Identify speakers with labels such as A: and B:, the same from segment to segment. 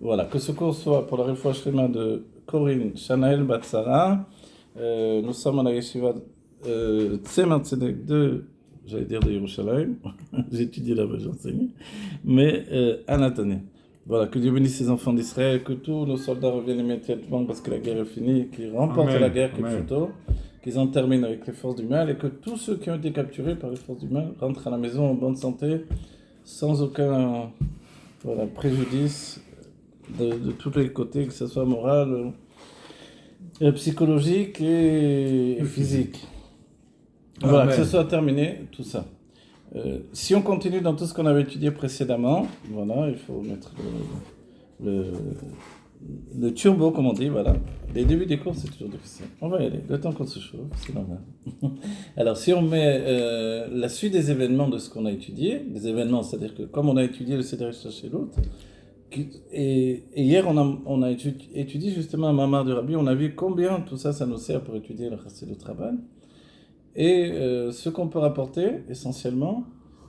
A: Voilà, que ce cours soit pour la réfoua shlema de Corinne Shanaël Batsara. Nous sommes à la yeshiva Tzemar Tzedek de, j'allais dire de Yerushalayim, j'ai étudié là-bas, j'ai enseigné, mais à Nathalie. Voilà, que Dieu bénisse ses enfants d'Israël, que tous nos soldats reviennent immédiatement parce que la guerre est finie, qu'ils remportent la guerre plutôt, qu'ils en terminent avec les forces du mal et que tous ceux qui ont été capturés par les forces du mal rentrent à la maison en bonne santé, sans aucun préjudice de tous les côtés, que ce soit moral, psychologique et physique. Voilà, que ce soit terminé, tout ça. Si on continue dans tout ce qu'on avait étudié précédemment, voilà, il faut mettre le turbo, comme on dit, voilà. Les débuts des cours, c'est toujours difficile. On va y aller, le temps qu'on se chauffe, c'est normal. Alors, si on met la suite des événements de ce qu'on a étudié, des événements, c'est-à-dire que comme on a étudié le Seder Shachelut, et hier on a étudié justement un mamar de Rabbi, on a vu combien tout ça nous sert pour étudier le Chassidut Rabban. Et ce qu'on peut rapporter essentiellement,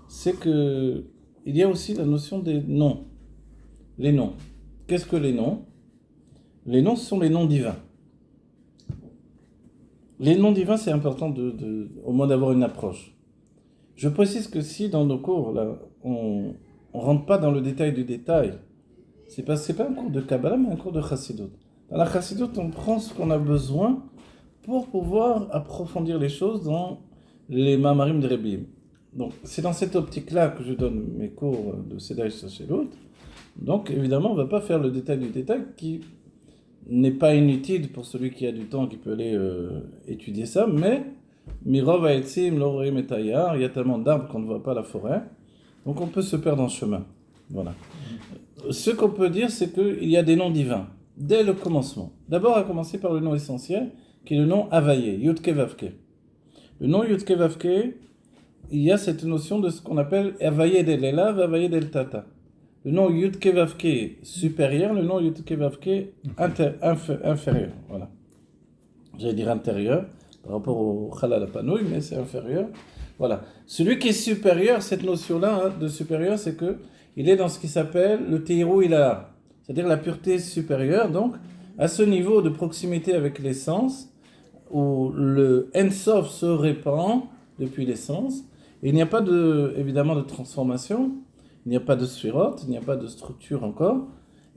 A: c'est que il y a aussi la notion des noms. Les noms. Qu'est-ce que les noms ? Les noms, ce sont les noms divins. Les noms divins, c'est important au moins d'avoir une approche. Je précise que si dans nos cours, là, on rentre pas dans le détail du détail, c'est pas un cours de Kabbalah, mais un cours de Chassidut. Dans la Chassidut, on prend ce qu'on a besoin pour pouvoir approfondir les choses dans les Mamarim de Rebbeim. Donc, c'est dans cette optique-là que je donne mes cours de Seder Shachelut. Donc, évidemment, on ne va pas faire le détail du détail qui n'est pas inutile pour celui qui a du temps, qui peut aller étudier ça, mais Mirov Haetzim, Lorim et Tayar, il y a tellement d'arbres qu'on ne voit pas la forêt, donc on peut se perdre en chemin. Voilà. Ce qu'on peut dire, c'est qu'il y a des noms divins, dès le commencement. D'abord, à commencer par le nom essentiel, qui est le nom Havayé, Yudke Vavke. Le nom Yudke Vavke, il y a cette notion de ce qu'on appelle Havayé del Elav, Havayé del Tata. Le nom Yudke Vavke supérieur, le nom Yudke Vavke inférieur. Voilà. J'allais dire intérieur, par rapport au Chalal Panouï, mais c'est inférieur. Voilà. Celui qui est supérieur, cette notion-là de supérieur, c'est que il est dans ce qui s'appelle le Teirou Ilaha, c'est-à-dire la pureté supérieure. Donc, à ce niveau de proximité avec l'essence, où le Ensof se répand depuis l'essence, et il n'y a pas évidemment de transformation, il n'y a pas de sphirote, il n'y a pas de structure encore.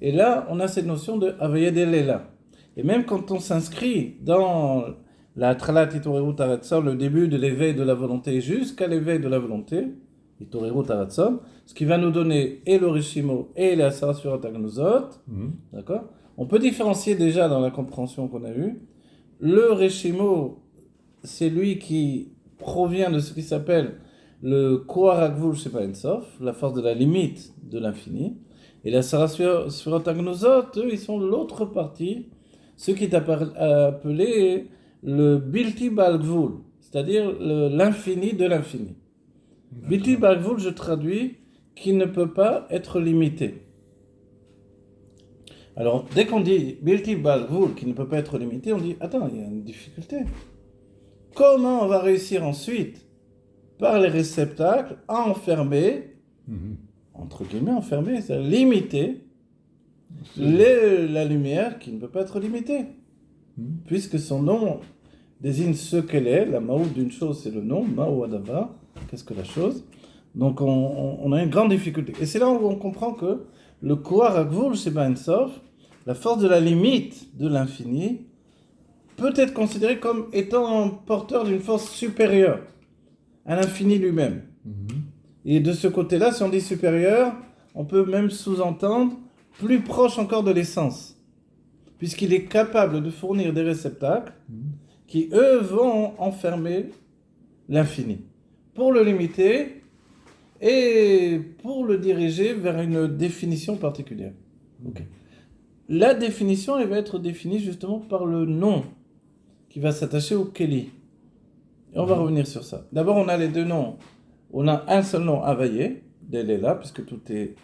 A: Et là, on a cette notion de Havayé del Ela. Et même quand on s'inscrit dans la Tralat Itorerut Haratzon, le début de l'éveil de la volonté jusqu'à l'éveil de la volonté, Itorerut Haratzon, ce qui va nous donner et le Rishimo et les Asara Sphirot Agnozot, d'accord ? On peut différencier déjà dans la compréhension qu'on a eue. Le Rishimo, c'est lui qui provient de ce qui s'appelle le Koar Agvul Shepa Ensof, la force de la limite de l'infini. Et les Asara Sphirot Agnozot, eux, ils sont l'autre partie, ce qui est appelé le Bilti Bal Gvul, c'est-à-dire l'infini de l'infini. Bilti Bal Gvul, je traduis, qui ne peut pas être limité. Alors, dès qu'on dit Bilti Bal Gvul, qui ne peut pas être limité, on dit, attends, il y a une difficulté. Comment on va réussir ensuite, par les réceptacles, à enfermer, entre guillemets enfermer, c'est-à-dire limiter la lumière qui ne peut pas être limitée, puisque son nom désigne ce qu'elle est. La maou d'une chose, c'est le nom, maou adava, qu'est-ce que la chose. Donc on a une grande difficulté. Et c'est là où on comprend que le Koar Agvul Sheba Ensof, la force de la limite de l'infini, peut être considéré comme étant porteur d'une force supérieure à l'infini lui-même. Et de ce côté-là, si on dit supérieur, on peut même sous-entendre plus proche encore de l'essence, puisqu'il est capable de fournir des réceptacles qui, eux, vont enfermer l'infini, pour le limiter et pour le diriger vers une définition particulière. Okay. La définition, elle va être définie justement par le nom qui va s'attacher au Keli. Et on va revenir sur ça. D'abord, on a les deux noms. On a un seul nom, Havayé, d'Elela, puisque tout est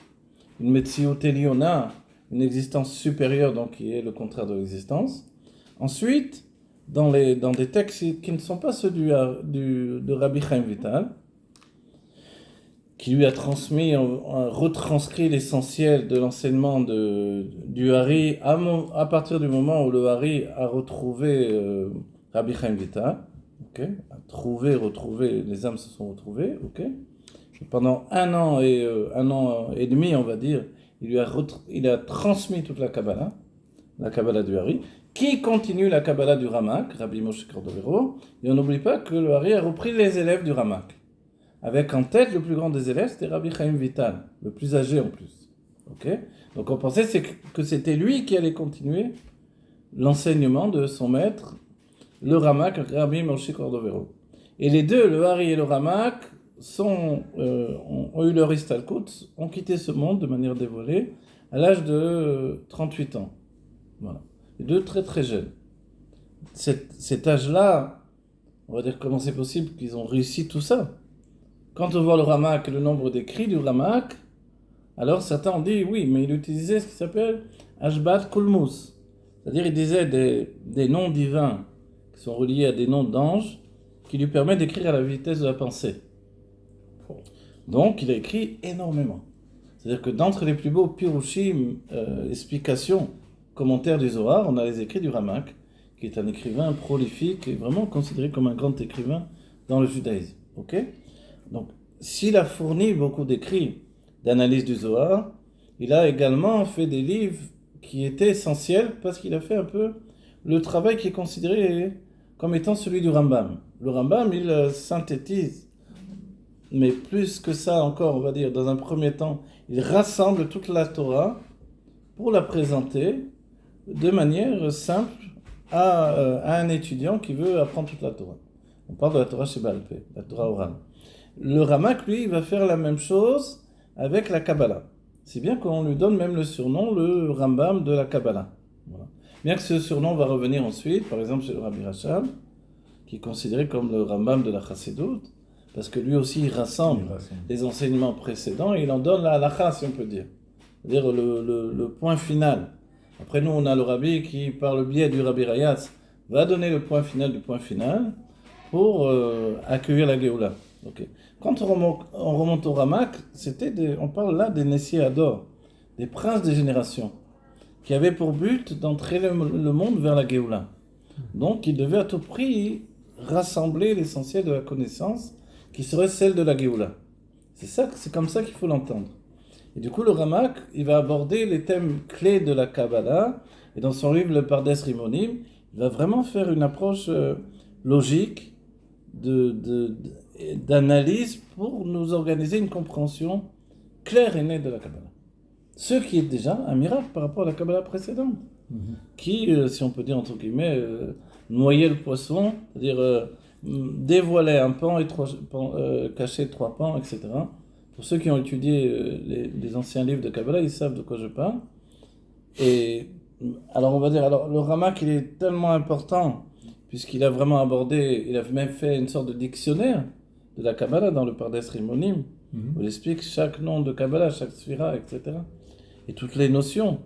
A: une Metzioteli, on a une existence supérieure, donc qui est le contraire de l'existence. Ensuite, dans des textes qui ne sont pas ceux de Rabbi Chaim Vital, qui lui a transmis, a retranscrit l'essentiel de l'enseignement du Hari à partir du moment où le Hari a retrouvé Rabbi Chaim Vital, okay, a retrouvé, les âmes se sont retrouvées, ok. Et pendant un an et demi, on va dire, il a transmis toute la Kabbalah du Hari, qui continue la Kabbalah du Ramak, Rabbi Moshe Cordovero, et on n'oublie pas que le Hari a repris les élèves du Ramak. Avec en tête le plus grand des élèves, c'était Rabbi Chaim Vital, le plus âgé en plus. Okay, donc on pensait que c'était lui qui allait continuer l'enseignement de son maître, le Ramak, Rabbi Moshe Cordovero. Et les deux, le Hari et le Ramak, ont eu leur istalkut, ont quitté ce monde de manière dévoilée à l'âge de 38 ans. Voilà. Les deux très très jeunes. Cet âge-là, on va dire comment c'est possible qu'ils ont réussi tout ça. Quand on voit le Ramak et le nombre d'écrits du Ramak, alors certains ont dit oui, mais il utilisait ce qui s'appelle Ashbat Kulmus. C'est-à-dire il disait des noms divins qui sont reliés à des noms d'anges qui lui permettent d'écrire à la vitesse de la pensée. Donc il a écrit énormément. C'est-à-dire que d'entre les plus beaux pirushim, explications, commentaires du Zohar, on a les écrits du Ramak, qui est un écrivain prolifique et vraiment considéré comme un grand écrivain dans le judaïsme. Ok ? Donc, s'il a fourni beaucoup d'écrits d'analyse du Zohar, il a également fait des livres qui étaient essentiels parce qu'il a fait un peu le travail qui est considéré comme étant celui du Rambam. Le Rambam, il synthétise, mais plus que ça encore, on va dire, dans un premier temps, il rassemble toute la Torah pour la présenter de manière simple à un étudiant qui veut apprendre toute la Torah. On parle de la Torah chez Baal Peh, la Torah orale. Le Ramak, lui, il va faire la même chose avec la Kabbalah. C'est bien qu'on lui donne même le surnom, le Rambam de la Kabbalah. Voilà. Bien que ce surnom va revenir ensuite, par exemple chez le Rabbi Rachab, qui est considéré comme le Rambam de la Chassidut, parce que lui aussi il rassemble les enseignements précédents et il en donne la halakha, si on peut dire. C'est-à-dire le point final. Après nous, on a le Rabbi qui, par le biais du Rabbi Rayatz, va donner le point final du point final pour accueillir la Géoula. Okay. Quand on remonte au Ramak, on parle là des Nessiers Ador, des princes des générations, qui avaient pour but d'entrer le monde vers la Géoula. Donc, ils devaient à tout prix rassembler l'essentiel de la connaissance, qui serait celle de la Géoula. C'est comme ça qu'il faut l'entendre. Et du coup, le Ramak, il va aborder les thèmes clés de la Kabbalah, et dans son livre, le Pardes Rimonim, il va vraiment faire une approche logique, d'analyse pour nous organiser une compréhension claire et nette de la Kabbalah. Ce qui est déjà un miracle par rapport à la Kabbalah précédente, qui, si on peut dire entre guillemets, noyait le poisson, c'est-à-dire dévoilait un pan et cachait trois pans, etc. Pour ceux qui ont étudié les anciens livres de Kabbalah, ils savent de quoi je parle. Et alors on va dire, le Ramak, il est tellement important, puisqu'il a vraiment abordé, il a même fait une sorte de dictionnaire de la Kabbalah dans le Pardes Rimonim, où il explique chaque nom de Kabbalah, chaque sphira, etc. Et toutes les notions.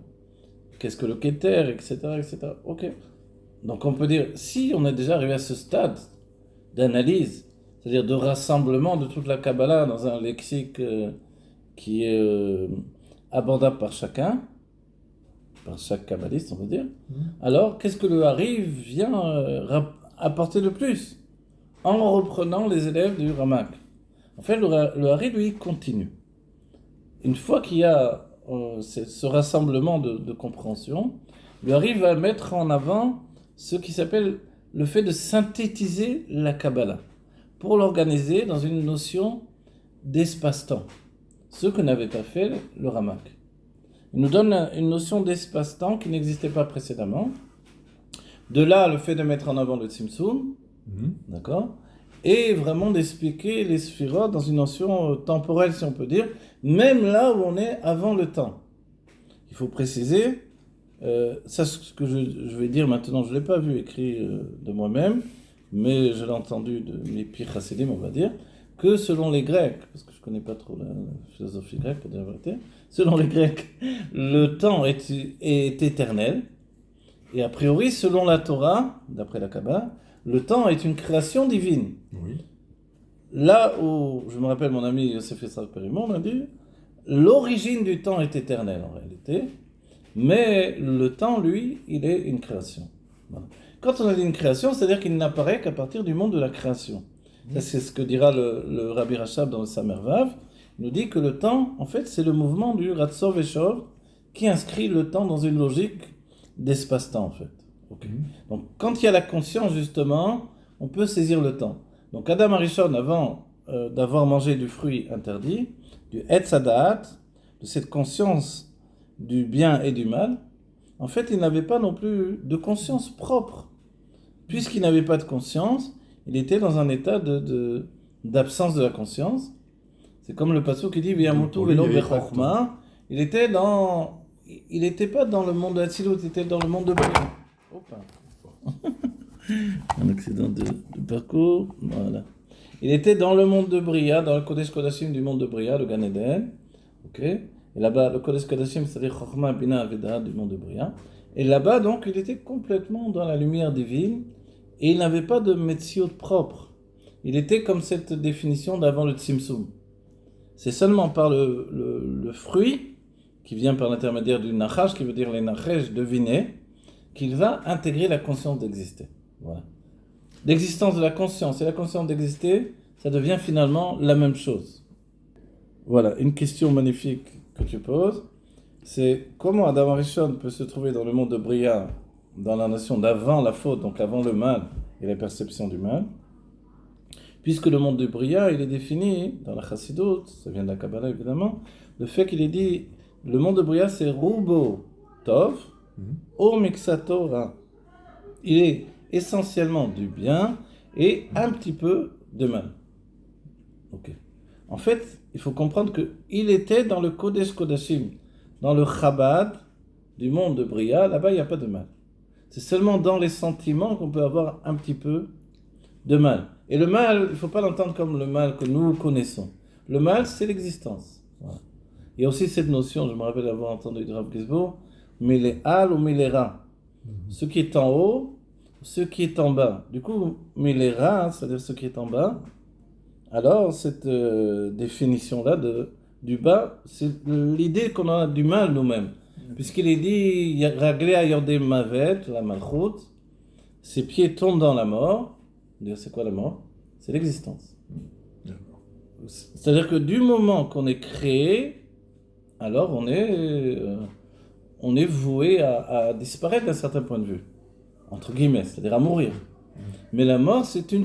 A: Qu'est-ce que le Keter, etc., etc. Ok. Donc on peut dire, si on est déjà arrivé à ce stade d'analyse, c'est-à-dire de rassemblement de toute la Kabbalah dans un lexique qui est abordable par chacun, par chaque kabbaliste, on va dire, alors qu'est-ce que le Hari vient apporter de plus en reprenant les élèves du Ramak? En fait, le Hari, lui, continue. Une fois qu'il y a ce rassemblement de compréhension, le Hari va mettre en avant ce qui s'appelle le fait de synthétiser la Kabbalah pour l'organiser dans une notion d'espace-temps, ce que n'avait pas fait le Ramak. Il nous donne une notion d'espace-temps qui n'existait pas précédemment. De là, le fait de mettre en avant le Tzimtzum, d'accord, et vraiment d'expliquer les sphirotes dans une notion temporelle, si on peut dire, même là où on est avant le temps. Il faut préciser, ça ce que je vais dire maintenant, je ne l'ai pas vu écrit de moi-même, mais je l'ai entendu de mes pires chassidim, on va dire, que selon les Grecs, parce que je ne connais pas trop la philosophie grecque, pour dire la vérité, selon les Grecs, le temps est éternel, et a priori, selon la Torah, d'après la Kabbalah, le temps est une création divine. Oui. là où, je me rappelle mon ami Yosef Israël Périmon m'a dit, l'origine du temps est éternelle en réalité, mais le temps, lui, il est une création. Voilà. Quand on a dit une création, c'est-à-dire qu'il n'apparaît qu'à partir du monde de la création. Ça, c'est ce que dira le Rabbi Rachab dans le Samer Vav. Il nous dit que le temps, en fait, c'est le mouvement du Ratzov et Shov qui inscrit le temps dans une logique d'espace-temps, en fait. Okay. Donc, quand il y a la conscience, justement, on peut saisir le temps. Donc, Adam Arishon, avant d'avoir mangé du fruit interdit, du Etz Hadaat, de cette conscience du bien et du mal, en fait, il n'avait pas non plus de conscience propre. Puisqu'il n'avait pas de conscience, il était dans un état d'absence de la conscience. C'est comme le passage qui dit V'yamutu velo bechorma. Il n'était pas dans le monde de Hatzilut, il était dans le monde de Bria. Un accident de parcours. Voilà. Il était dans le monde de Bria, dans le Kodesh Kodashim du monde de Bria, le Gan Eden. Okay. Et là-bas, le Kodesh Kodashim, c'est Chorma, Bina, Veda du monde de Bria. Et là-bas, donc, il était complètement dans la lumière divine et il n'avait pas de Metziot propre. Il était comme cette définition d'avant le Tzimtzum. C'est seulement par le fruit, qui vient par l'intermédiaire du Nachash, qui veut dire les Nachesh devinés, qu'il va intégrer la conscience d'exister. Voilà. L'existence de la conscience et la conscience d'exister, ça devient finalement la même chose. Voilà, une question magnifique que tu poses, c'est comment Adam Arishon peut se trouver dans le monde de Bria, dans la nation d'avant la faute, donc avant le mal et la perception du mal, puisque le monde de Bria, il est défini dans la Chassidut, ça vient de la Kabbalah évidemment, le fait qu'il est dit, le monde de Bria c'est Rubo Tov, O Mixato Ra. Il est essentiellement du bien et un petit peu de mal. Ok. En fait, il faut comprendre qu'il était dans le Kodesh Kodashim, dans le Chabad du monde de Bria, là-bas il n'y a pas de mal. C'est seulement dans les sentiments qu'on peut avoir un petit peu de mal. Et le mal, il ne faut pas l'entendre comme le mal que nous connaissons. Le mal, c'est l'existence. Voilà. Il y a aussi cette notion, je me rappelle avoir entendu de Rav Gizbo, Miléal ou Miléra. Ce qui est en haut, ce qui est en bas. Du coup, Miléra, c'est-à-dire ce qui est en bas. Alors, cette définition-là du bas, c'est l'idée qu'on a du mal nous-mêmes. Puisqu'il est dit, Raglea Yordé Mavet, la Malchut, ses pieds tombent dans la mort. C'est quoi la mort? C'est l'existence. C'est-à-dire que du moment qu'on est créé, alors on est voué à disparaître d'un certain point de vue, entre guillemets, c'est-à-dire à mourir. Mais la mort, c'est une